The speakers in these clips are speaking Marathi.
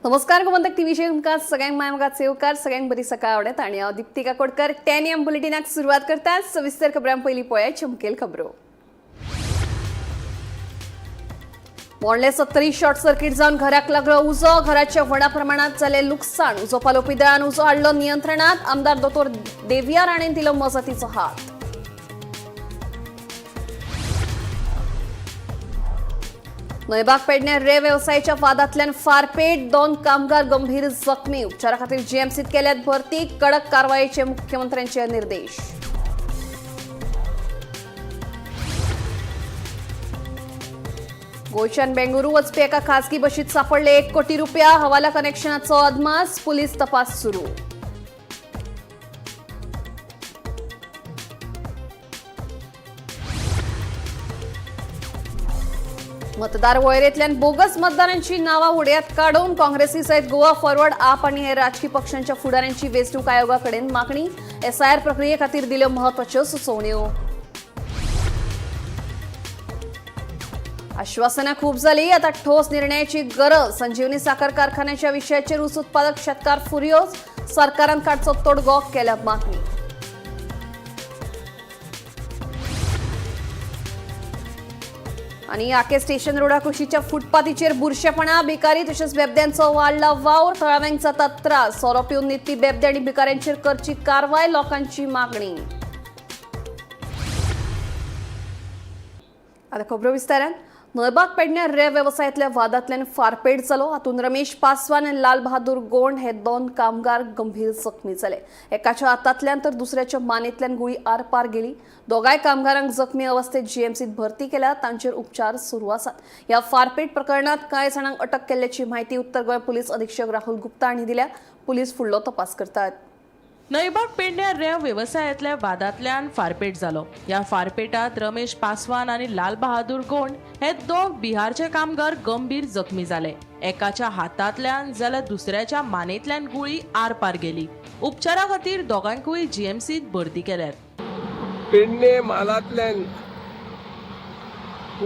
नमस्कार गोमंतक टीव्हीचे तुमकां सगळ्यांक मायमगात सेवकार सगळ्यांक बरी सकाळ आवडत आणि हांव दीप्ती काकोडकर 10 AM बुलेटिनाक सुरवात करता। सविस्तर खबरां पयलीं पळोवया चमकेल खबरो। मोडले 70 शॉर्ट सर्किट जावन घराक लागलो उजो। घराच्या व्हडा प्रमाणात जाले लुकसाण। उजो पालोवपी दळान उजो हाडलो नियंत्रणात। आमदार दोतोर देविया राणेन दिलो मजतीचो हात। नयबाग पेडणे रे व्यवसायाच्या वादांतल्यान फारपेट 2 कामगार गंभीर जखमी। उपचारा खातीर जीएमसीत केल्यात भरती। कडक कारवायेचे मुख्यमंत्र्यांचे निर्देश। गोंयच्यान बेंगळुरू वचपी एका खासगी बशीत सापडले 1 कोटी रुपया। हवाला कनेक्शनाचो अदमास। पुलीस तपास सुरू। मतदार वळेरेंतल्यान बोगस मतदारांची नावां उडयात काडून काँग्रेसी सयत गोवा फॉरवर्ड आप आनी हेर राजकी पक्षांच्या फुडाऱ्यांची वेंचणूक आयोगाकडेन मागणी। एसआयआर प्रक्रिये खातीर दिल्यो म्हत्वाच्यो सुचोवण्यो। आश्वासनां खूब जाली, आता ठोस निर्णयाची गरज। संजीवनी साखर कारखान्याच्या विशयाचेर ऊस उत्पादक शेतकार फुर्योज। सरकारान काडचो तोडगो केल्या मागणी। आणि आके स्टेशन रोडा कुशीच्या फुटपाथीचेर बुरशेपणा। बेकारी तशेंच बेबद्यांचो वाडला वावर। थळाव्यांक जाता त्रास। सोरो पिवन न्हिदपी बेबदे आनी भिकाऱ्यांचेर करची कारवाय, लोकांची मागणी। आता खबरो विस्तारान। नयबाग पेडणे रे व्यवसायातल्या वादांतल्यान फारपेट जालो। हातून रमेश पासवान आनी लाल बहादूर गोंड हे 2 कामगार गंभीर जखमी जाले। एकाच्या हातांतल्यान तर दुसऱ्याच्या मानेंतल्यान गुळी आरपार गेली। दोगांय कामगारांक जखमी अवस्थेत जीएमसीत भरती केल्या। तांचेर उपचार सुरू आसात। ह्या फारपेट प्रकरणात कांय जाणांक अटक केल्ल्याची माहिती उत्तर गोंय पुलीस अधीक्षक राहुल गुप्ता हांणी दिल्या। पुलीस फुडलो तपास करतात। नयबाग पेडणे रे व्यवसायातल्या वादांतल्यान फारपेट जालो। या फारपेटात रमेश पासवान आणि लाल बहादूर गोंड हे 2 बिहारचे कामगार गंभीर जखमी झाले। एकाच्या हातांतल्यान जाल्यार दुसऱ्याच्या मानेंतल्यान गुळी आरपार गेली। उपचारा खातीर दोगांकूय जीएमसीत भरती केल्यात। पेडणे म्हालांतल्यान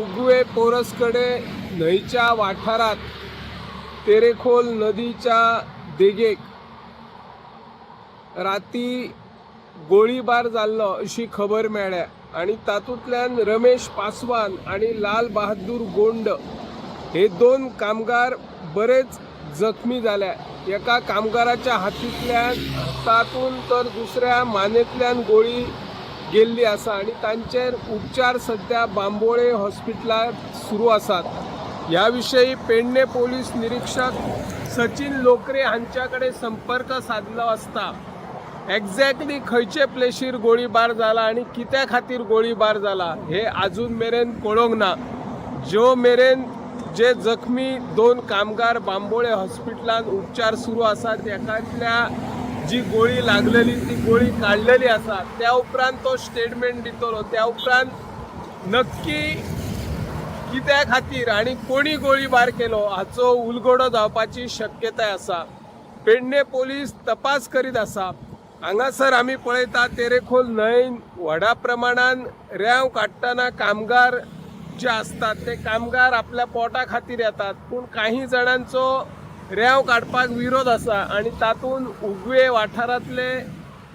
उगवे पोरसकडे न्हंयच्या वाठारात तेरेखोल नदीच्या देगेक राती गोळीबार जाल्लो अशी खबर मेळ्ळ्या आणि तातूंतल्यान रमेश पासवान आणि लाल बहादूर गोंड हे 2 कामगार बरेच जखमी जाल्या। एका कामगाराच्या हातांतून तर दुसऱ्या मानेंतल्यान गोळी गेल्ली आसा आणि तांचेर उपचार सध्या बांबोळे हॉस्पिटलांत सुरू आसात। ह्या विशयी पेडणे पोलीस निरीक्षक सचिन लोकरे हांच्याकडे संपर्क साधलो असता एक्झॅक्टली खंयचे प्लेसीर गोळीबार जाला आणि कित्या खातीर गोळीबार जाला हे अजून मेरेन कळोंक ना। जो मेरेन जे जखमी 2 कामगार बांबोळे हॉस्पिटलांत उपचार सुरू आसात एकातल्या जी गोळी लागलेली ती गोळी काढलेली आसा त्या उपरांत तो स्टेटमेंट दितलो। त्या उपरांत नक्की कित्या खातीर आणि कोणी गोळीबार केलो हाचो उलगडो जावपाची शक्यताय आसा। पेडणे पोलीस तपास करीत आसा। हांगासर आमी पळयता तेरेखोल न्हंयन व्हडा प्रमाणान रेंव काडटना कामगार जे असतात ते कामगार आपल्या पोटा खातीर येतात, पूण काही जाणांचो रेंव काडपाक विरोध आसा आणि तातूंत उगवे वाठारांतले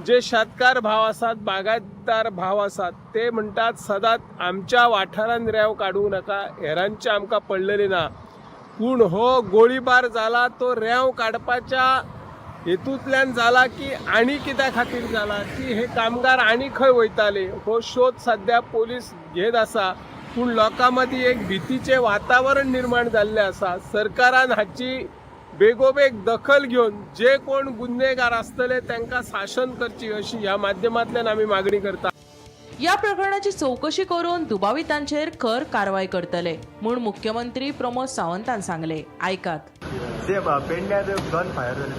जे शेतकार भाव आसात, बागायतदार भाव आसात ते म्हणटात सदांच आमच्या वाठारांत रेंव काडूंक नाका, हेरांचे आमकां पडलेली ना। पूण हो गोळीबार जाला तो रेंव काडपाच्या हेतूंतल्यान जाला की आनी कित्या खातीर जाला की हे कामगार आनी खंय वयताले हो शोध सध्या पोलीस घेत आसा। पूण लोकां मदीं एक भीतीचें वातावरण निर्माण जाल्लें आसा। सरकारान हाची बेगोबेग दखल घेवन जे कोण गुन्हेगार आसतले तांकां शासन करची अशी ह्या माध्यमांतल्यान आमी मागणी करता। या प्रकरणाची चौकशी करून दुबावितांचेर खर कारवाई करतले म्हूण मुख्यमंत्री प्रमोद सावंतान सांगले। ऐकात। पेडण्यात गन फायर जाले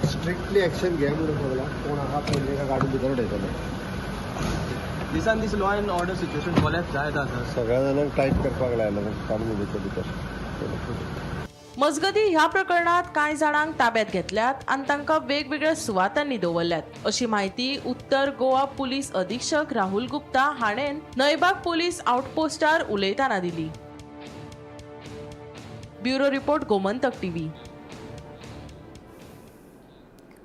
स्ट्रिक्टली एक्शन घे म्हणून सगळा कोण आहा पडले का गाडी भितर उडयतले। दिसान दीस लॉ अँड ऑर्डर सिच्युएशन कोल्याच जायत आसा। सगळ्या जाणांक टायट करपाक लायला काडून भितर। मजगती ह्या प्रकरणात कांय जाणांक ताब्यात घेतल्यात आणि तांकां वेगवेगळ्या सुवातांनी दवरल्यात अशी माहिती उत्तर गोवा पुलीस अधीक्षक राहुल गुप्ता हाणें नयबाग पुलीस आउटपोस्टार उलयतना दिली। Bureau report Gomantak TV.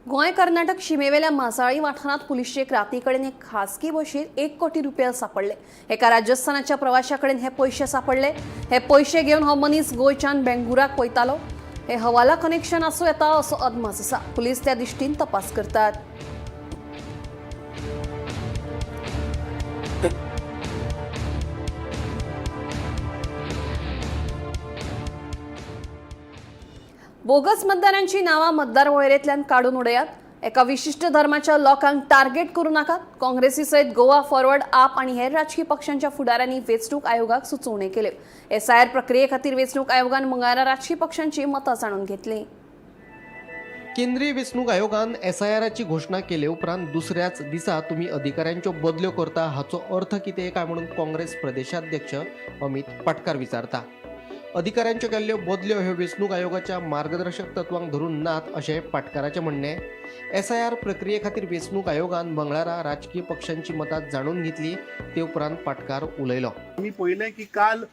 Goa Karnataka शिमेवेल्या मासाळी वाठारात पुलिशे राती कडेन एक खासगी बशीर 1 कोटी रुपया सापडले. एका राजस्थानाच्या प्रवाशाकडेन हे पैसे सापडले. हे पैसे घेऊन हो मनीस गोंयच्यान बेंगुराक वयतालो. हे हवाला कनेक्शन आसूं येता असो अदमास आसा. पुलीस त्या दिश्टीन तपास करतात. बोगस मतदारांची नावां मतदार वळेरेंतल्यान काडून उडयात. एका विशिष्ट धर्माच्या लोकांक टार्गेट करू नाकात. काँग्रेसी सयत गोवा फॉरवर्ड आप आणि हेर राजकीय पक्षांच्या फुडाऱ्यांनी वेंचणूक आयोगाक सुचोवण्यो केल्यो. एसआयआर प्रक्रिये खातीर वेंचणूक आयोगान मंगळारा राजकीय पक्षांची मतां जाणून घेतली. केंद्रीय वेंचणूक आयोगान एसआयआराची घोषणा केले उपरांत दुसऱ्याच दिसा तुम्ही अधिकाऱ्यांच्यो बदल्यो करता हाचो अर्थ कितें काय म्हणून काँग्रेस प्रदेशाध्यक्ष अमित पाटकार विचारता. अधिकाऱ्यांच्यो केल्ल्यो बदल्यो ह्यो वेंचणूक आयोगाच्या मार्गदर्शक तत्वांक धरून नात अशें पाटकाराचें म्हणणें. एसआयआर प्रक्रिये खातीर वेंचणूक आयोगान मंगळारा राजकीय पक्षांची मतां जाणून घेतली. ते उपरांत पाटकार उलयलो. मी पळयलें की काल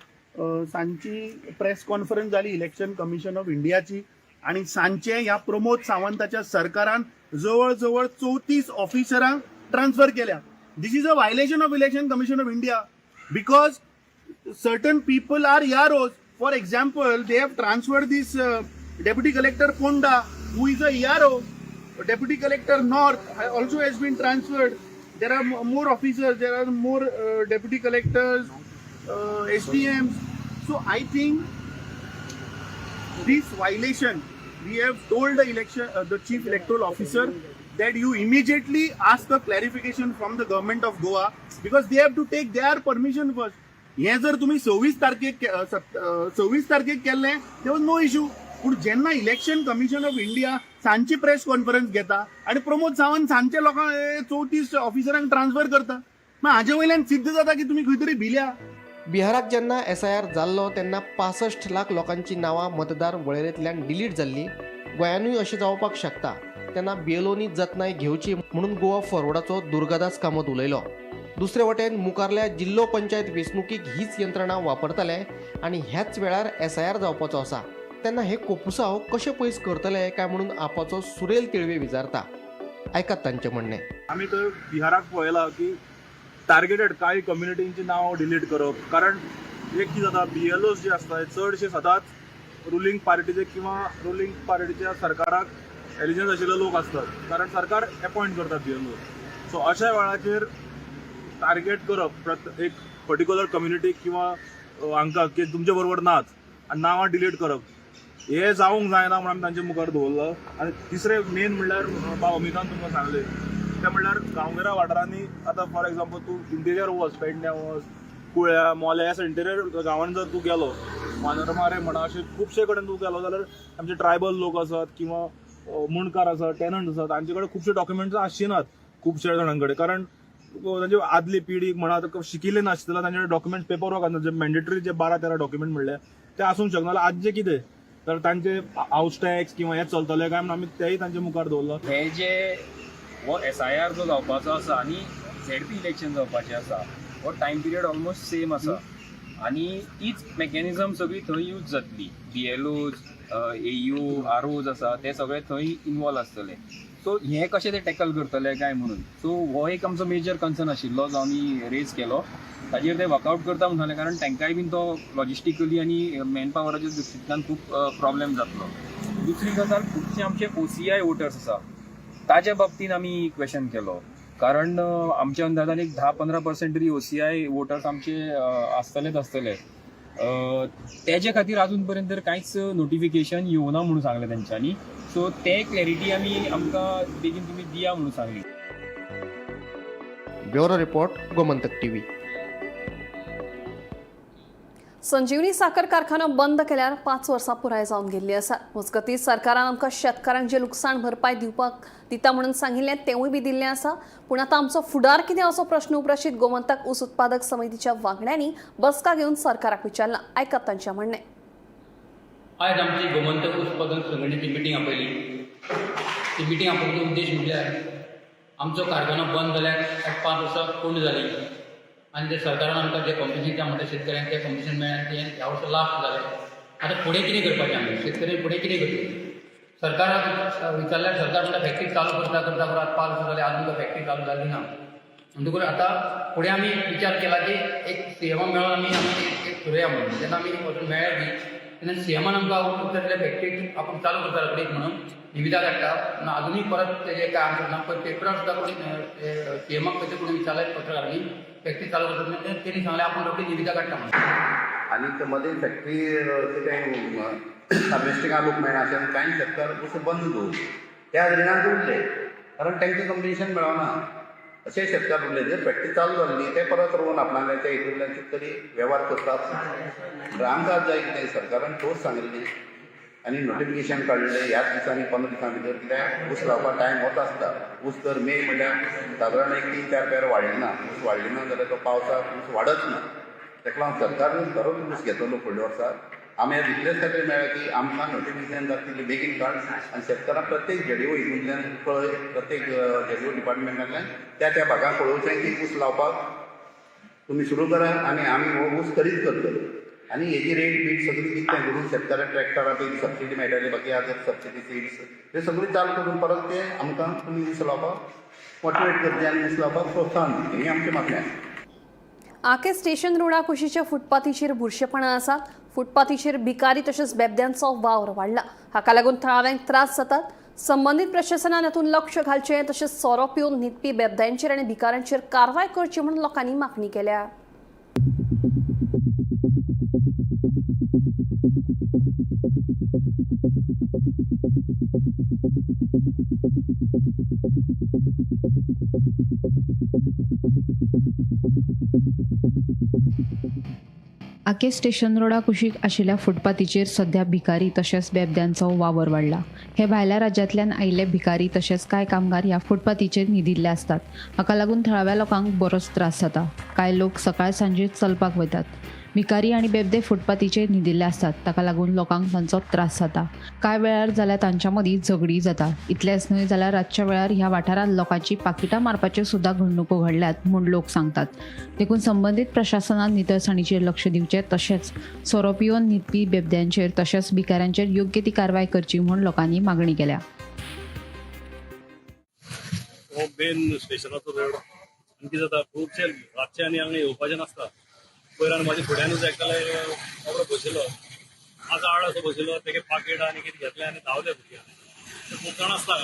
सांजची प्रेस कॉन्फरन्स जाली इलेक्शन कमिशन ऑफ इंडियाची आणि सांजचे ह्या प्रमोद सावंताच्या सरकारान जवळ जवळ 34 ऑफिसरांक ट्रान्सफर केल्या. This is a violation of election commission of India because certain people are yaros. For example, they have transferred this deputy collector Ponda, who is a yaro. Deputy collector North also has been transferred. There are more officers. There are more deputy collectors, SDMs. So I think this violation, we have told the chief electoral officer that you immediately ask a clarification from the government of Goa because they have to take their permission first. हे जर तुम्ही 26 तारखेक केल्लें ते वॉज नो इश्यू. पूण जेन्ना इलेक्शन कमिशन ऑफ इंडिया सांजची प्रेस कॉन्फरन्स घेता आणि प्रमोद सावंत सांजच्या लोकांक 34 ऑफिसरांक ट्रान्सफर करता, मग हाजे वयल्यान सिद्ध जाता की तुम्ही खंय तरी भिल्या. बिहाराक जेन्ना एसआयआर जाल्लो तेन्ना 65 लाख लोकांची नावां मतदार वळेरेंतल्यान डिलीट जाल्ली. गोंयानूय अशें जावपाक शकता तेन्ना बीएलओनी जतनाय घेवची म्हणून गोवा फॉरवर्डाचो दुर्गादास कामत उलयलो. दुसरे वटेन मुखारल्या जिल्लो पंचायत वेंचणुकीक हीच यंत्रणा वापरतले आणि ह्याच वेळार एसआयआर जावपाचो आसा. तेन्ना हे कोपुसांव कशे पयस करतले काय म्हणून आपाचो सुरेल तिळवे विचारता. आयकात तांचें म्हणणें. आमी तर बिहाराक पळयलां की टार्गेटेड कांय कम्युनिटींची नांव डिलीट करप. कारण एक कितें जाता, बीएलओज जे आसता चडशे सदांच रुलींग पार्टीचे किंवा रुलींग पार्टीच्या सरकाराक एलिजन्स आशिल्ले लोक आसतात, कारण सरकार अपॉयंट करता बीएलओ. सो अशा वेळाचेर टार्गेट करप एक पर्टिक्युलर कम्युनिटी किंवा हांकां की तुमचे बरोबर नाच आनी नांवां डिलीट करप हे जावंक जायना म्हणून आमी तांचे मुखार दवरलो. आनी तिसरें मेन म्हणल्यार भाव अमितान तुमकां सांगलें तें म्हणल्यार गांवगिऱ्या वाठारांनी आतां फॉर एग्जाम्पल तूं इंटिरियर वच, पेडण्या वच, कुळ्या, मोल्या ह्या इंटिरियर गांवांनी जर तूं गेलो, मानरमारे म्हणा अशे खुबशे कडेन तूं गेलो जाल्यार आमचे ट्रायबल लोक आसात किंवा मुणकार आसात, टेनंट आसात, तांचे कडेन खुबशे डॉक्युमेंट्स आसचिनात खुबशे जाणां कडेन. कारण तांचे आदली पिढी म्हणा शिकिल्ले नासतना तांचे डॉक्युमेंट पेपर वर्क आसता, जे मॅन्डेटरी जे 12-13 डॉक्युमेंट म्हणले ते आसूंक शकना. जाल्यार आज जे कितें तर तांचे हाऊस टॅक्स किंवा हे चलतले काय म्हणून आमी तेय तांचे मुखार दवरलो. हे जे हो एसआयआर जो जावपाचो आसा आनी झेडपी इलेक्शन जावपाचें आसा हो टायम पिरियड ऑलमोस्ट सेम आसा आनी तीच मेकॅनिझम सगळी थंय यूज जातली. बीएलओज, एयू, आरओज आसा ते सगळे थंय इनवॉल्व आसतले. सो हे कशें ते टॅकल करतले काय म्हणून. सो हो एक आमचो मेजर कन्सर्न आशिल्लो जो आमी रेज केलो. ताजेर ते वर्कआउट करता म्हणून सांगलें, कारण तांकांय बीन तो लॉजिस्टिकली आनी मॅन पावराच्या दृश्टींतल्यान खूब प्रॉब्लेम जातलो. दुसरी गजाल, खुबशे आमचे OCI वोटर्स आसा ताज्या बाबतींत आमी क्वेश्चन केलो. कारण आमच्या अंदाजान एक 10-15% तरी OCI वोटर्स आमचे आसतले. तेजे खातीर अजून पर्यंत कांयच नोटिफिकेशन येवना म्हणून सांगलें तेंच्यांनी. सो ते क्लॅरिटी आमकां बेगीन तुमी दिया म्हणून सांगली. Bureau report Gomantak TV. Sanjivani साखर कारखानो बंद केल्यार 5 वर्सां पुराय जावन गेल्ली आसा. मजगतीं सरकारान आमकां शेतकारांक जे लुकसाण भरपाय दिता म्हणून सांगिल्लें तेवूय बी दिल्लें आसा. पूण आतां आमचो फुडार कितें असो प्रश्न उपराशीत गोमंतक ऊस उत्पादक समितीच्या वांगड्यांनी बसका घेवन सरकाराक विचारला. आयकात तांचें म्हणणें. आयज आमची गोमंतक उत्पादक संघटनेची मिटींग आपयली. ती मिटींग आपोवपाचो उद्देश म्हटल्यार आमचो कारखानो बंद जाल्यार 5 वर्सां पूर्ण जाली आनी ते सरकारान आमकां जे कॉम्पेन्सेशन म्हणटा शेतकऱ्यांक ते कॉम्पेन्सेशन मेळ्ळें ते ह्या वर्सा लास्ट जालें आता फुडें कितें करपाचें आमी शेतकरी फुडें कितें करतली सरकाराक विचारल्यार सरकार म्हणटा फॅक्टरी चालू करता करता परत 5 वर्सां जालीं अजून फॅक्टरी चालू जाली ना म्हणटकूच आतां फुडें आमी विचार केला की एक सीएमा मेळोन आमी एक करुया म्हणून जेन्ना आमी वचून मेळ्ळे बी तेन्ना सीएमान आमकां उत्तर दिलें फॅक्टरी आपूण चालू करता रोखडीच म्हणून निविदा धाडटा पूण अजुनूय परत तेजें काय आमचें ना पण पेपरार सुद्दां कोणी सीएमाक खंयचे कोणी विचारलें पत्रकारांनी फॅक्टरी चालू करता तेणी सांगलें आपूण रोखडी निविदा काडटा म्हणून आणि ते मध्ये फॅक्टरी कितें हार्वेस्टिंगा लोक मेळना अशें कांय शेतकार दुसरे बंद दवरले त्या रिणांत उरले कारण तांकां कंपन्सेशन मेळना अशे शेतकार उरले जर फॅक्टरी चालू जाल्ली ते परत रोवन आपणाले ते हितूंतल्यान कितें तरी वेव्हार करतात आमकां जाय कितें सरकारान ठोस सांगिल्लें आनी नोटिफिकेशन काडलें ह्याच दिसांनी 15 दिसां भितर कित्याक ऊस लावपाक टायम वता आसता ऊस तर मे म्हणल्यार सादारण एक 3-4 पेर वाडलेना ऊस वाडलेना जाल्यार तो पावसाक ऊस वाडच ना ताका लागून सरकारान खरोच ऊस घेतलो फुडल्या वर्साक आमी रिप्लेस खातीर मेळ्ळें की आमकां नोटिफिकेशन जाता तितलें बेगीन काड आनी शेतकारांक प्रत्येक जेडीओ हितूंतल्यान कळय प्रत्येक जेडीओ डिपार्टमेंटांतल्यान त्या भागांक कळोवचें की ऊस लावपाक तुमी सुरू करा आनी आमी हो ऊस करीत करतलो आनी हेजी रेट बीट सगळी कितें करून शेतकाराक ट्रॅक्टरां बी सबसिडी मेळटली बाकी आदर सबसिडी सीड्स हे सगळी चालू करून परत ते आमकां तुमी ऊस लावपाक मोटिवेट करचें आनी ऊस लावपाक प्रोत्साहन दिवचें हें आमचें मागणें आके स्टेशन रोडा कुशीच्या फुटपाथीचेर बुरशेपणां आसात फुटपाथीचेर भिकारी तशेंच बेबद्यांचो वावर वाडला हाका लागून थळाव्यांक त्रास जातात संबंधीत प्रशासनान हातूंत लक्ष घालचें तशेंच सोरो पिवन न्हिदपी बेबद्यांचेर आनी भिकाऱ्यांचेर कारवाय करची म्हणून लोकांनी मागणी केल्या आके स्टेशन रोडा कुशीक आशिल्ल्या फुटपाथीचेर सध्या भिकारी तशेंच बेबद्यांचो वावर वाडला हे भायल्या राज्यांतल्यान आयिल्ले भिकारी तशेंच कांय कामगार ह्या फुटपाथीचेर न्हिदिल्ले असतात हाका लागून थळाव्या लोकांक बरोच त्रास जाता कांय लोक सकाळ सांजे चलपाक वतात भिकारी आनी बेबदे फुटपाथीचेर न्हिदिल्ले असतात ताका लागून लोकांक तांचो त्रास जाता कांय वेळार जाल्यार तांच्या मदीं झगडी जाता इतलेंच न्हय जाल्यार रातच्या वेळार ह्या वाठारांत लोकांची पाकिटां मारपाच्यो सुद्दां घडणुको घडल्यात म्हूण लोक सांगतात देखून संबंधीत प्रशासनान नितळसाणीचेर लक्ष दिवचें तशेंच सोरो पिवन न्हिदपी बेबद्यांचेर तशेंच भिकाऱ्यांचेर योग्य ती कारवाय करची म्हूण लोकांनी मागणी केल्या मेन स्टेशनाचो रोड कितें जाता खुबशे रातचे आनी हांगा येवपाचें नासता पयर आनी म्हाज्या फुड्यानूच एकले बाबडो बशिल्लो म्हाका आड असो बशिल्लो तेगे पाकीट आनी कितें घेतलें आनी धांवले भुरग्यां खूब जाण आसता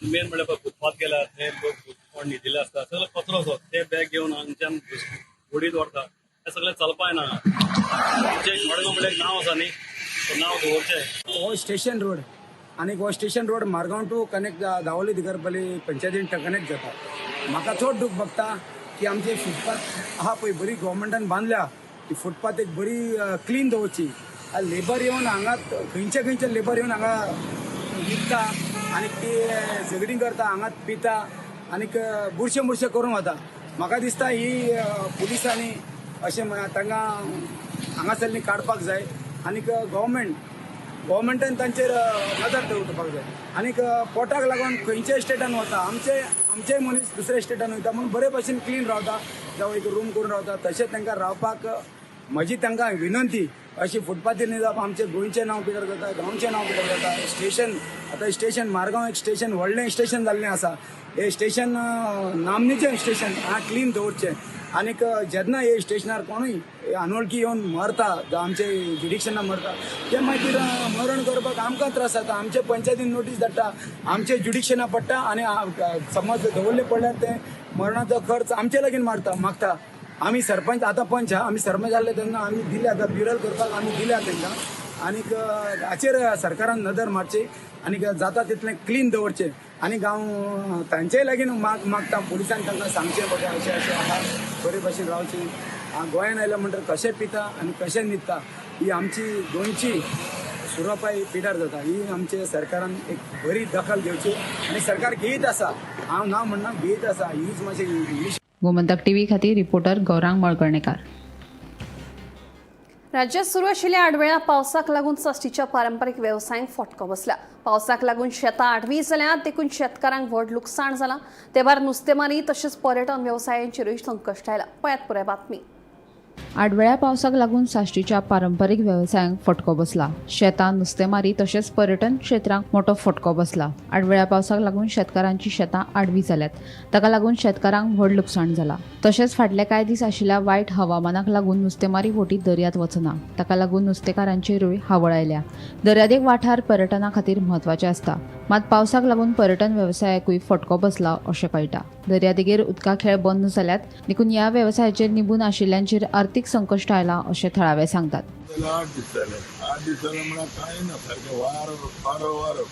मेन म्हणल्यार पळय फुटपाथ गेल्यार ते लोक कोण न्हिदिल्ले आसता सगळे कचरो असो ते बॅग घेवन हांगच्यान घोडीत व्हरता ते सगळे चलपा येना आमचें मडगांव म्हणल्यार एक नांव आसा न्ही तो नांव दवरचें हो स्टेशन रोड आनी हो station road Margao to connect Davorlim Dicarpale पंचायतीन कनेक्ट जाता म्हाका चड दूख भोगता की आमचे फुटपाथ आहा पळय बरी गव्हर्मेंटान बांदल्या ती फुटपाथ एक बरी क्लीन दवरची लेबर येवन हांगा खंयचे लेबर येवन हांगा विकता आनी ती झगडीं करता हांगा पिता आनीक बुरशे करून वता म्हाका दिसता ही पुलिसांनी अशें तांकां हांगासरलीं काडपाक जाय आनीक गव्हर्मेंटान तांचेर नजर दवरपाक जाय आनीक पोटाक लागून खंयच्याय स्टेटान वता आमचे मनीस दुसऱ्या स्टेटान वयता म्हणून बरे भशेन क्लीन रावता जावं एक रूम करून रावता तशेंच तांकां रावपाक म्हजी तांकां विनंती अशी फुटपाथीर न्ही जावप आमचे गोंयचें नांव पिड्यार जाता गांवचें नांव पिड्यार जाता स्टेशन आतां स्टेशन मारगांव एक स्टेशन व्हडलें स्टेशन जाल्लें आसा हे स्टेशन नामनेचें स्टेशन क्लीन दवरचें आनीक जेन्ना हे स्टेशनार कोणूय अनवळखी येवन मरता जावं आमचे ज्युडिक्शनां मरता ते मागीर मरण करपाक आमकां त्रास जाता आमचे पंचायतीन नोटीस धाडटा आमचे ज्युडिक्शनां पडटा आनी समज दवरले पडल्यार ते मरणाचो खर्च आमचे लागीं मागता आमी सरपंच आतां पंच आमी सरपंच जाल्ले तेन्ना आमी दिले आतां ब्युरल करपाक आमी दिल्या तांकां आनीक हाचेर सरकारान नदर मारची आनीक जाता तितलें क्लीन दवरचें आनी गांव तांचेय लागीं मागता पुलिसान तांकां सांगचें बरें अशें आहा बरे भशेन रावची गोंयान आयल्या म्हणटर कशें पिता आनी कशें न्हिदता ही आमची गोंयची सुरपाय पिड्यार जाता ही आमचे सरकारान एक बरी दखल घेवची आनी सरकार घेयत आसा हांव ना म्हणना घेयत आसा हीच मातशें इंग्लीश गोमंतक टीव्ही खातीर रिपोर्टर गौरांग मळकर्णेकार राज्यात सुरू आशिल्ल्या आडवेळा पावसाक लागून सश्टीच्या पारंपारीक वेवसायांक फटको बसला पावसाक लागून शेतां आडवी जाल्यात देखून शेतकारांक व्हड लुकसाण जालां ते भायर नुस्तेमारी तशेंच पर्यटन वेवसायांचेरूय संकश्ट आयला पळयात पुराय बातमी आडवेळ्या पावसाक लागून साश्टीच्या पारंपरीक व्यवसायांक फटको बसला. शेतां, नुस्तेमारी तशेंच पर्यटन क्षेत्रांक मोठो फटको बसला. आडवेळ्या पावसाक लागून शेतकारांची शेतां आडवी जाल्यात. ताका लागून शेतकारांक व्हड लुकसाण जाला. तशेंच फाटले कांय दीस आशिल्ल्या वायट हवामानाक लागून नुस्तेमारी बोटी दर्यांत वचना. ताका लागून नुस्तेकारांचेरूय हावळ आयल्या. दर्यादेग वाठार पर्यटना खातीर म्हत्वाचे आसता. मात पावसाक लागून पर्यटन वेवसायाकूय फटको बसला अशें कळटा. दर्यादेगेर उदका खेळ बंद जाल्यात देखून ह्या वेवसायाचेर निबून आशिल्ल्यांचेर आर्थीक संकश्ट आयलां अशें थळावे सांगतात. 8 दीस जाले म्हळ्यार कांय ना, सारकें वारो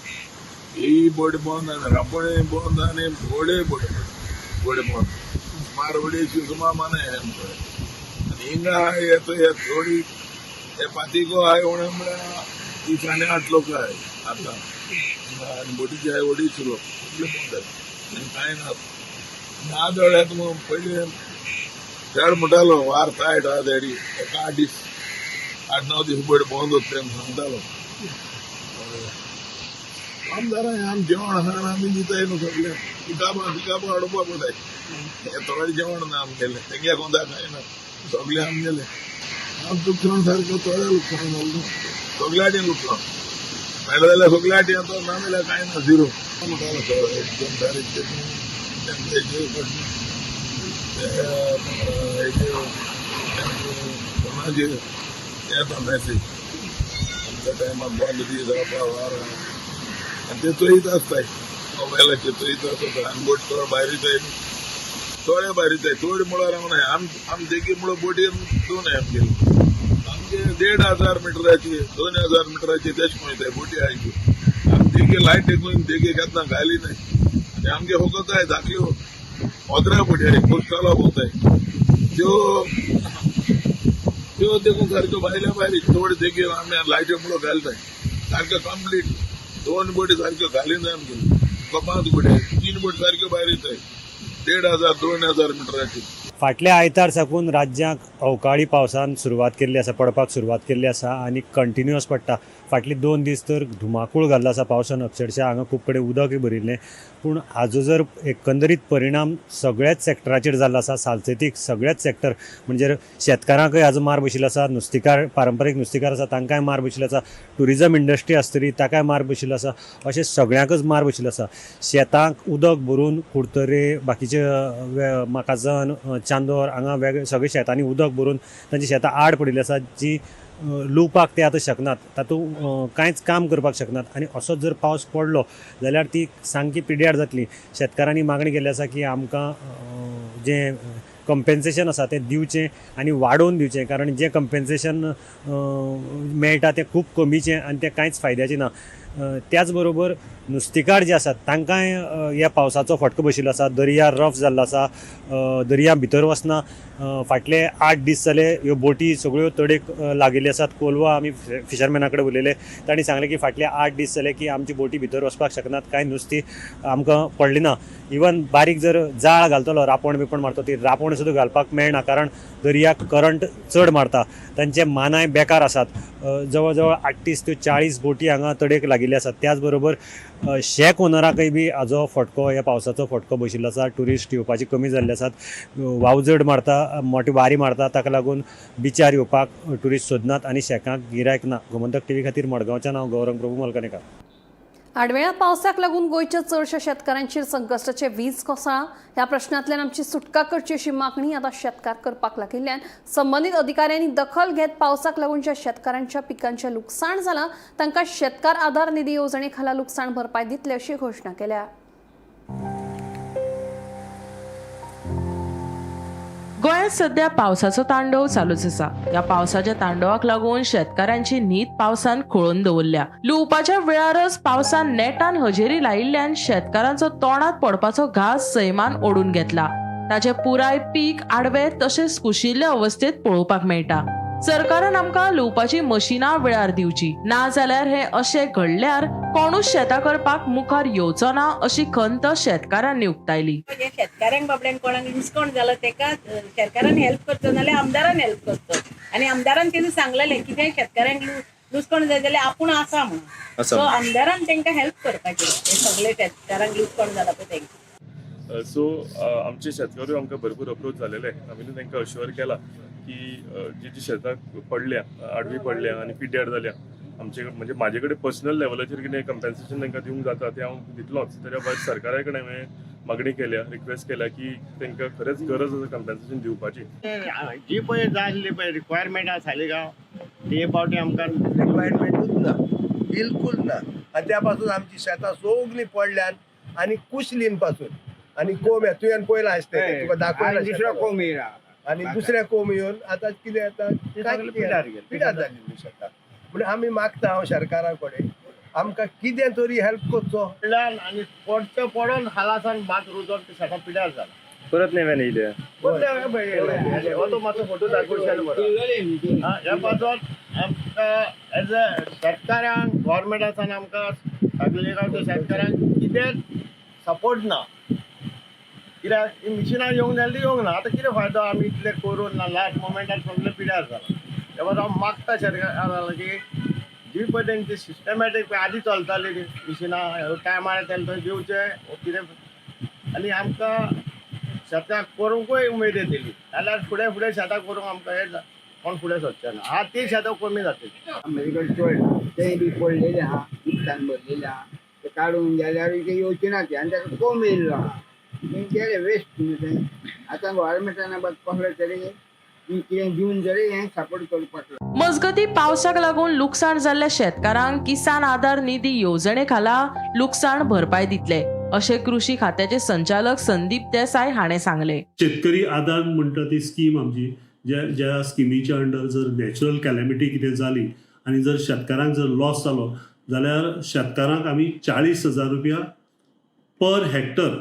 ही बोट बंद आनी रापणे बंद आनी बोडे बंद मारवडीची सुमा माने आनी हिंगा येता थोडी हे पातिको हाय उणे म्हळ्यार 38 लोक हाय आतां आनी बोटीची हाय वडीच लोक बंद आनी कांय ना. ना दोळ्यात मग पयलीं चड म्हणटालो वार टायट आहा देडी 8-9 दीस बोट बंद तें सांगतालो. आमदारां आमी जेवण हाड आमी दिताय न्हू सगळे पिकाबा हाडोवपा पडटाय. थोडे जेवण ना आमगेलें तेंगे कोणता कांय ना सगळे आमगेलें. आमी लुकसाण सारको थोडे लुकसाण जालें सगळ्याचें लुकसाण मेळ्ळें जाल्यार सगळ्याचें येता ना जाल्यार कांय ना झिरो म्हणटालो सगळे एकदम सारकें कोणाचे येता मॅसेज आमच्या टायमार बंद दी जावपा वार आनी ते चोयत आसताय मोबायलाचेर चोयत आसता आनी बोट थोडे भायर येताय थोडे भायर येताय थोडे म्हळ्यार हांव आमी देखी म्हळ्यार बोटीन दोन आमगेली आमगे 1,500 मिटराची 2,000 मिटराची तेश पळयताय बोटी आयच्यो आमी देखी लायट टेकून देखी केन्ना घाली नाय आनी आमगे होकोताय धाकल्यो ओदरा बोटी आय पुस्तकाला बोलताय त्यो देखून सारक्यो भायल्या भायर थोडे देखी आमी लायट्यो म्हणून घालताय सारक्यो कंप्लीट 2 बोटी सारक्यो घाली नाय आमगे 5 बोटी 3 बोटी सारक्यो भायर येताय 1,500-2,000 मिटराची. फाटल्या आयतार साकून राज्यांक अवकाळी पावसान सुरवात केल्ली आसा पडपाक सुरवात केल्ली आसा आनी कंटिन्युअस पडटा. फाटली 2 दीस तर धुमाकूळ घाल्लो आसा पावसान अक्षरशः हांगा खूब कडेन उदकय भरिल्लें. पूण हाजो जर एकंदरीत परिणाम सगळ्याच सॅक्टराचेर जाल्लो आसा सालसेतीक सगळ्याच सॅक्टर म्हणजे शेतकारांकय हाजो मार बशिल्लो आसा नुस्तेकार पारंपारीक नुस्तेकार आसा तांकांय मार बशिल्लो आसा ट्युरिजम इंडस्ट्री आसतली ताकाय मार बशिल्लो आसा अशें सगळ्यांकच मार बशिल्लो आसा. शेतांक उदक भरून कुडतरे बाकीचे माकाजान चांदोर हांगा वेगळे सगळे शेतांनी उदक भरून तांची शेतां आड पडिल्ली आसा जी लुवपाक ते आतां शकनात तातूंत कांयच काम करपाक शकनात. आनी असोच जर पावस पडलो जाल्यार ती सामकी पिड्यार जातली. शेतकारांनी मागणी केल्ली आसा की आमकां जें कंपेन्सेशन आसा तें दिवचें आनी वाडोवन दिवचें कारण जें कंपेन्सेशन मेळटा तें खूब कमीचें आनी तें कांयच फायद्याचें ना. त्याच बरोबर नुस्तेकार जे आसात तांकांय ह्या पावसाचो फटको बशिल्लो आसा. दर्या रफ जाल्लो आसा दर्या भितर वचना. फाटले 8 दीस जाले ह्यो बोटी सगळ्यो तडेक लागिल्ल्यो आसात. कोलवा आमी फिशरमॅना कडेन उलयले तांणी सांगलें की फाटले 8 दीस जाले की आमची बोटी भितर वचपाक शकनात कांय नुस्तीं आमकां पडली ना. इवन बारीक जर जाळ घालतलो रापण बिपण मारता ती रापण सुद्दां घालपाक मेळना कारण दर्याक करंट चड मारता. तांचे मानाय बेकार आसात. जवळ जवळ 38 ते 40 बोटी हांगा तडेक लागिल्ले आसात. त्याच बरोबर शेक ओनराकय बी हाजो फटको ह्या पावसाचो फटको बशिल्लो आसा. ट्युरिस्ट येवपाची कमी जाल्ले आसात. वावजड मारता मोठी वारी मारता ताका लागून बिचार येवपाक ट्युरिस्ट सोदनात आनी शेकांक गिरायक ना. गोमंतक टीव्ही खातीर मडगांवच्यान हांव गौरंग प्रभू मलकणेकार. आडवेळ्या पावसाक लागून गोंयच्या चडशा शेतकारांचेर संकश्टाचे वीज कोसळ्ळां. ह्या प्रश्नांतल्यान आमची सुटका करची अशी मागणी आतां शेतकार करपाक लागिल्ल्यान संबंदीत अधिकाऱ्यांनी दखल घेत पावसाक लागून ज्या शेतकारांच्या पिकांचें लुकसाण जालां तांकां शेतकार आधार निधी येवजणे खाला लुकसाण भरपाय दितले अशी घोशणा केल्या. गोंयांत सध्या पावसाचो तांडव चालूच आसा. या पावसाच्या तांडवाक लागून शेतकारांची न्हीद पावसान खोळून दवरल्या. लुवपाच्या वेळारच पावसान नेटान हजेरी लायिल्ल्यान शेतकारांचो तोंडात पडपाचो घास सैमान ओडून घेतला. ताचे पुराय पीक आडवे तशेंच कुशिल्ल्या अवस्थेत पळोवपाक मेळटा. सरकारान आमकां लुवपाची मशिनां वेळार दिवची ना जाल्यार हे अशें घडल्यार कोणूच शेतां करपाक मुखार येवचो ना अशी खंत शेतकारांनी उक्तायली. शेतकाऱ्यांक बाबड्यान कोणाक लुसकाण जालो तेका सरकारान हेल्प करचो नाल्यार आमदारान हेल्प करचो. आनी आमदारान तेणें सांगलेलें कितें शेतकाऱ्यांक लुसकाण जाय जाल्यार आपूण आसा म्हणून. सो आमदारान तांकां हेल्प करपाचें हे सगळे शेतकारांक लुसकाण जाला पळय तेंकां. सो आमचे शेतकरी आमकां भरपूर अप्रोच झालेले. आमी तांकां अश्युअर केला की जी शेतां पडल्या आडवी पडल्या आनी पिड्ड्यार जाल्या आमचे म्हणजे म्हाजे कडेन पर्सनल लेवलाचेर कितें कंपेन्सेशन तांकां दिवंक जाता तें हांव दितलोच. ताच्या भायर सरकारा कडेन हांवें मागणी केल्या, रिक्वेस्ट केल्या की तांकां खरेंच गरज आसा कंपेन्सेशन दिवपाची. जी पळय जाय आसली पळय रिक्वायरमेंट आसा सालिगांव ते फावटी आमकां रिक्वायरमेंटूच ना, बिलकूल ना. आनी त्या पासून आमची शेतां सगळीं पडल्यान आनी कुशलीन पासून आनी कोंब तुवें पयलां आसता तुका दाखयला दुसऱ्या कोंब येयला आनी दुसऱ्या कोंब येवन आतां कितें जाता पिड्यार जाल्ली शेतां. म्हणजे आमी मागता हांव सरकारा कडेन आमकां कितें तरी हेल्प करचो आनी पडचो पडोन हालासान भात रुजोन ते शेतां पिड्यार जाला. परत नेव्यान येयले हो तो मातसो फोटो दाखयशाल बरो. ह्या पासून आमकां एज अ शेतकाऱ्यांक गव्हर्मेंटासान आमकां सागलेगांवच्या शेतकाऱ्यांक कितेंच सपोर्ट ना. कित्याक ही मिशिनां येवंक जाय ती येवंक ना. आतां कितें फायदो आमी इतले करून ना लास्ट मोमेंटार सगळे पिड्यार जाला. त्या पासून हांव मागता सरकाराक की जी पळय तेंची सिस्टमॅटीक आदी चलताली ती मिशिनां टायमार तेंका थंय दिवचे कितें आनी आमकां शेतां करूंकूय उमेद येतली. जाल्यार फुडें शेतां करूंक आमकां हे कोण फुडें सरचें ना. हा ती शेतां कमी जातली. अमेरिकन चड तेय बी पडलेले आहा उदकान भरलेले आहा ते काडून गेल्यार येवचे ना ते आनी ताका कोंब येयल्लो आहा गेले वेस्ट तें. आतां गव्हर्मेंटान कसले तरी कितें दिवन जरी हें सपोर्ट करपाक. मजगती पावसाक लागून लुकसाण जाल्ल्या शेतकारांक किसान आधार निधी येवजणे खाला लुकसाण भरपाय दितले अशें कृषी खात्याचे संचालक संदीप देसाय हाणें सांगले. शेतकरी आधार म्हणटा ती स्कीम आमची ज्या स्किमीच्या अंडर जर नॅचरल कॅलेमिटी कितें जाली आनी जर शेतकारांक जर लॉस जालो जाल्यार शेतकारांक आमी 40,000 रुपया पर हेक्टर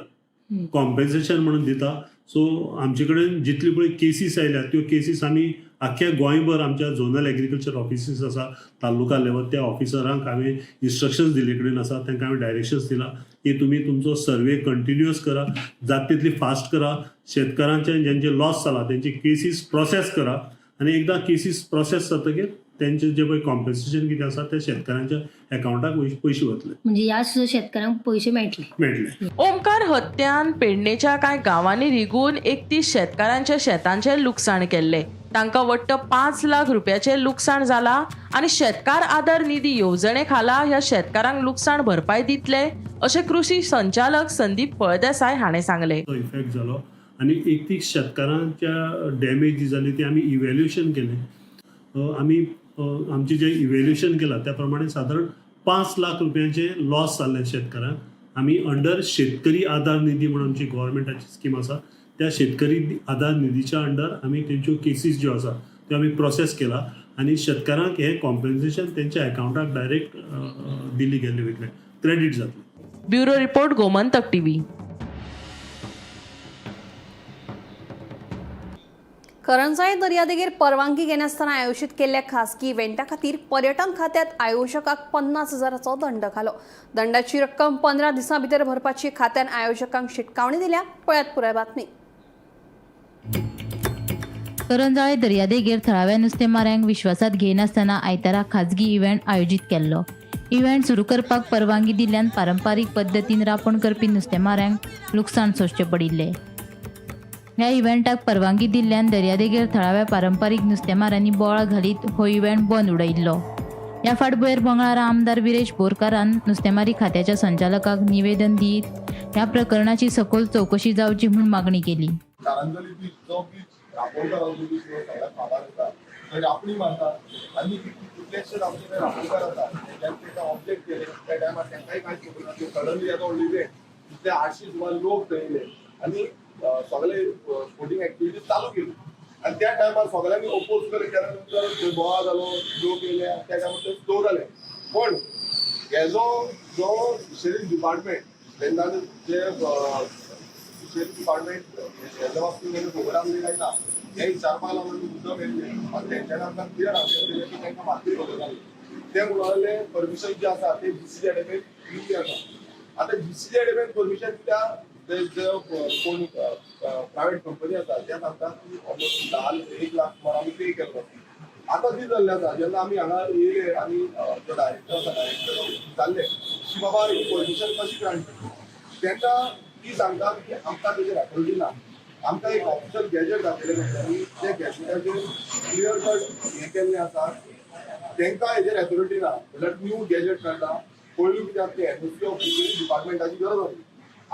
कॉम्पेन्सेशन म्हणून दिता. सो आमचे कडेन जितली पळय केसीस आयल्या त्यो केसीस आमी आख्ख्या गोंयभर आमच्या झोनल एग्रीकल्चर ऑफिसीस आसा तालुका लेवल त्या ऑफिसरांक हांवें इन्स्ट्रक्शन्स दिले कडेन आसा. तांकां हांवें डायरेक्शन्स दिला की तुमी तुमचो सर्वे कंटिन्युअस करा, जाता तितली फास्ट करा, शेतकारांचे ज्यांचे लॉस जाला तेंचे केसीस प्रोसेस करा आनी एकदां केसीस प्रोसेस जातकीर त्यांचे जे पळय कॉम्पेन्सेशन कितें आसा ते शेतकारांच्या अकाउंटाक पयशे वतले. म्हणजे ह्या शेतकारांक पयशे मेळटले. ओमकार हत्यान पेडणेच्या कांय गांवांनी रिगून 31 शेतकारांच्या शेतांचे लुकसाण केल्ले. तांकां वट्ट 5 लाख रुपयाचे लुकसाण जाला आनी शेतकार आधार निधी येवजणे खाला ह्या शेतकारांक लुकसाण भरपाय दितले अशें कृषी संचालक संदीप फळदेसाय हाणें सांगले. इफेक्ट जालो आनी 31 शेतकारांच्या डॅमेज जी जाली ती आमी इव्हॅल्युएशन केलें. आमी आमचे जे इव्हॅल्युएशन केलां त्या प्रमाणे सादारण 5 लाख रुपयांचे लॉस जाल्ले शेतकारांक आमी अंडर शेतकरी आधार निधी म्हणून आमची गव्हर्मेंटाची स्कीम आसा त्या शेतकरी आधार निधीच्या अंडर आमी तेंच्यो केसीस ज्यो आसा त्यो आमी प्रोसेस केला आनी शेतकारांक हे कॉम्पेन्सेशन तेंच्या अकाउंटाक डायरेक्ट दिल्ली गेल्ले वयतले, क्रेडीट जातले. Bureau report Gomantak TV. करंजाई दर्यादेगेर परवानगी घेनासतना आयोजित केल्ल्या खासगी इव्हेंटा खातीर पर्यटन खात्यात आयोजकाक 50,000चो दंड घालो. दंडाची रक्कम 15 दिसां भितर भरपाची खात्यान आयोजकांक शिटकावणी दिल्या. पळयात पुराय बातमी. करंजाळे दर्यादेगेर थळाव्या नुस्तेमाऱ्यांक विश्वासात घेनासतना आयतारा खाजगी इव्हेंट आयोजीत केल्लो. इव्हेंट सुरू करपाक परवानगी दिल्ल्यान पारंपारीक पद्दतीन रापण करपी नुस्तेमाऱ्यांक लुकसाण सोंसचें पडिल्लें. ह्या इव्हेंटाक परवानगी दिल्ल्यान दर्यादेगेर थळाव्या पारंपारीक नुस्तेमारांनी बोवाळ घालीत हो इव्हेंट बंद उडयल्लो. ह्या फाटभुंयेर मंगळारा आमदार विरेश बोरकारान नुस्तेमारी खात्याच्या संचालकाक निवेदन दीत ह्या प्रकरणाची सखोल चौकशी जावची म्हूण मागणी केली. आपणी मानतात आणि कितलेशे आमचे रापणकार आसात तांकां ऑब्जेक्ट केले त्या टायमार तांकांय कांय खबर ना. सडनली आतां व्हडलो इव्हेंट तितले 800 सुमार लोक थंय आनी सगळे स्पोर्टिंग एक्टिविटीज चालू केली आनी त्या टायमार सगळ्यांनी ओपोज केल्या नंतर थंय बोवाळ जालो, लोक येयले त्या टायमार थंय स्लो जाले. पण हेजो जो फिशरीज डिपार्टमेंट तेन्ना जे फिशरीज डिपार्टमेंट हेज्या बाबतींत प्रोग्राम दिला हे विचारपाक लागून मुद्दम येयले आनी तेंच्यानी आमकां क्लियर आन्सर दिलें की तांकां मातूय खबर जाली. ते म्हणाले परमिशन जे आसा ते जीसीचे एडेमेंट फ्री आसा. आतां जीसीचे एडेमेंट परमिशन कित्याक कोण प्रायवेट कंपनी आसा त्या सांगतात की ऑलमोस्ट 1 लाख सुमार आमी पे केल्लो. आतां कितें जाल्लें आसा जेन्ना आमी हांगा येयले आनी जो डायरेक्टर आसा डायरेक्टर विचारले की बाबा ही परमिशन कशी ग्रांट तेन्ना ती सांगतात की आमकां तेजेर अथॉरिटी ना आमकां एक ऑफिशियल गॅजेट दाखयलें तेंच्यांनी, त्या गॅजेटाचेर क्लियर कट हें केल्लें आसा, तांकां हेजेर अथॉरिटी ना. जाल्यार न्यू गॅजेट काडला, पयलीं कितें आसलें एनओसी ऑफ फिशरीज डिपार्टमेंटाची गरज आसली.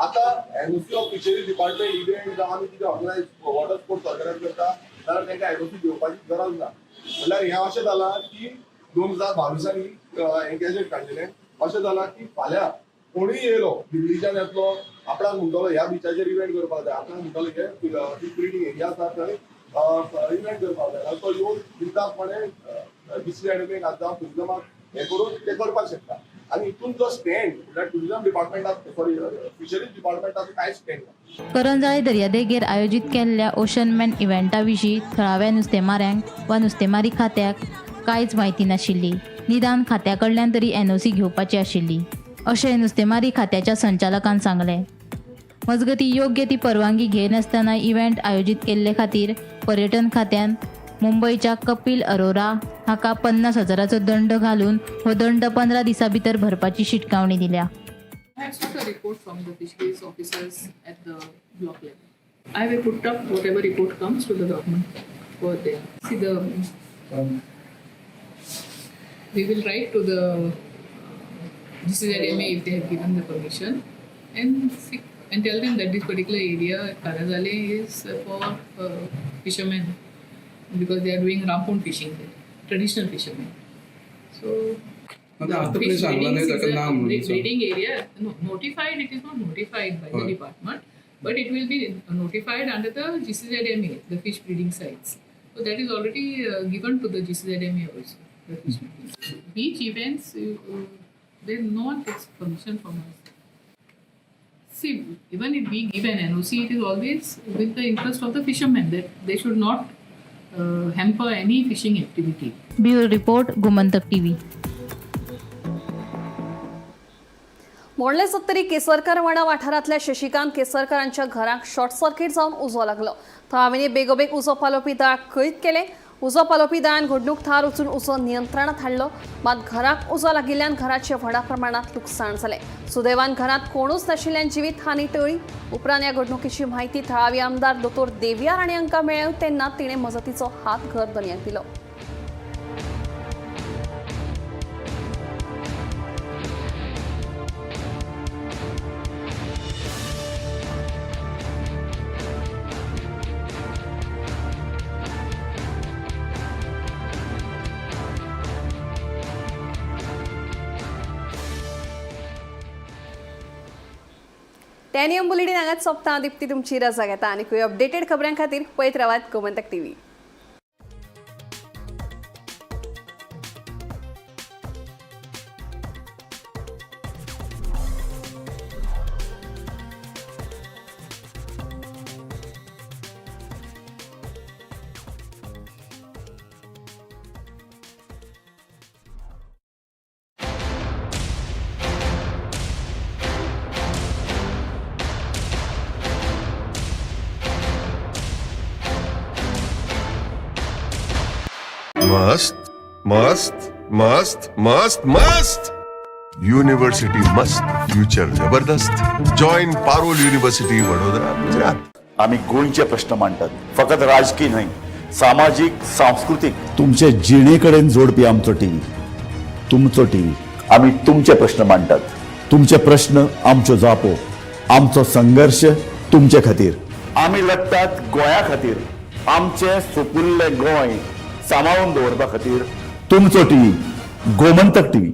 आतां NOC of fisheries department event जावं आमी कितें ऑर्गनायज वॉटर स्पोर्ट्स ऑर्गनायज करता जाल्यार तांकां एनओसी घेवपाची गरज ना. जाल्यार हें अशें जालां की 2022 हें गॅजेट काडलेलें. अशें जालां की फाल्यां कोणूय येयलो, दिल्लीच्यान येतलो, आपणाक म्हणटलो ह्या बिचाचेर इव्हेंट करपाक जाय, आपणाक म्हणटलो हे फिश ब्रिडींग एरिया आसा थंय इव्हेंट करपाक जाय, जाल्यार तो येवन दिताकपणे डिसिजन जावं टुरिजमाक हें करून ते करपाक शकता. आणि हितून जो स्टँड म्हळ्यार टुरिजम डिपार्टमेंटाक सॉरी फिशरीज डिपार्टमेंटाचो कांय स्टँड ना. करंजाळे दर्यादेगेर आयोजीत केल्ल्या ओशनमॅन इव्हेंटा विशीं थळाव्या नुस्तेमाऱ्यांक वा नुस्तेमारी खात्याक कांयच म्हायती नाशिल्ली. निदान खात्या कडल्यान तरी एनओसी घेवपाची आशिल्ली अशें नुस्तेमारी खात्याच्या संचालकान सांगलें. मजगतीं योग्य ती परवानगी घेनासतना इव्हेंट आयोजीत केल्ले खातीर पर्यटन खात्यान मुंबईच्या कपिल अरोरा हाका 50,000 दंड घालून हो दंड 15 दिसां भितर भरपाची शिटकावणी दिल्या. I have sought a report from the fisheries officers at the block level. I will put up whatever report comes to the government for there. See we will write to the GCZMA if they have given the permission and tell them that this particular area at Karazale is for fishermen because they are doing rampon fishing there, traditional fishermen. So breeding area, notified, it is not notified by the department, but it will be notified under the GCZMA, the fish breeding sites. So that is already given to the GCZMA also. The fish breeding. Beach events, no one takes permission from us. See, even if we give an NOC, it is always with the interest of the fishermen that they should not hamper any fishing activity. Bureau report Gomantak TV. मोडले सत्तरी केसरकर वाडा वाठारांतल्या शशिकांत केसरकरांच्या घराक शॉर्ट सर्किट जावन उजो लागलो. थळाव्यांनी बेगोबेग उजो पालोवपी दळाक कैद केले. उजो पालोवपी दळान घडणूक थार वचून उजो नियंत्रणात हाडलो. मात घराक उजो लागिल्ल्यान घराचे व्हडा प्रमाणात लुकसाण जालें. सुदैवान घरात कोणूच नाशिल्ल्यान जिवीत हानी टळ्ळी. उपरांत ह्या घडणुकेची म्हायती थळावी आमदार दोतोर देविया राणे हांकां मेळ्ळी तेन्ना तिणें मजतीचो हात घर दनयाक दिलो. टॅनियम बुलेटिन हांगाच सोंपता. दिप्ती तुमची रजा घेता आनी अपडेटेड खबरां खातीर पळयत रावात गोमंतक टीव्ही. मस्त मस्त मस्त मस्त मस्त युनिव्हर्सिटी मस्त, फ्युचर जबरदस्त. Join Parul university Vadodara, Gujarat. आम्ही गोंयचे प्रश्न मांडटात, फकत राजकीय न्हय, सामाजिक सांस्कृतिक. तुमचे जिणेकडेन जोडपी आमचो टीव्ही, तुमचो टीव्ही. आम्ही तुमचे प्रश्न मांडटात. तुमचे प्रश्न आमच्यो जापो, आमचो संघर्ष तुमचे खातीर. आम्ही लढटात गोंया खातीर. आमचे सोपुल्ले गोंय सांबाळून दवरपा खातीर. तुमचो टीव्ही, गोमंतक टीव्ही.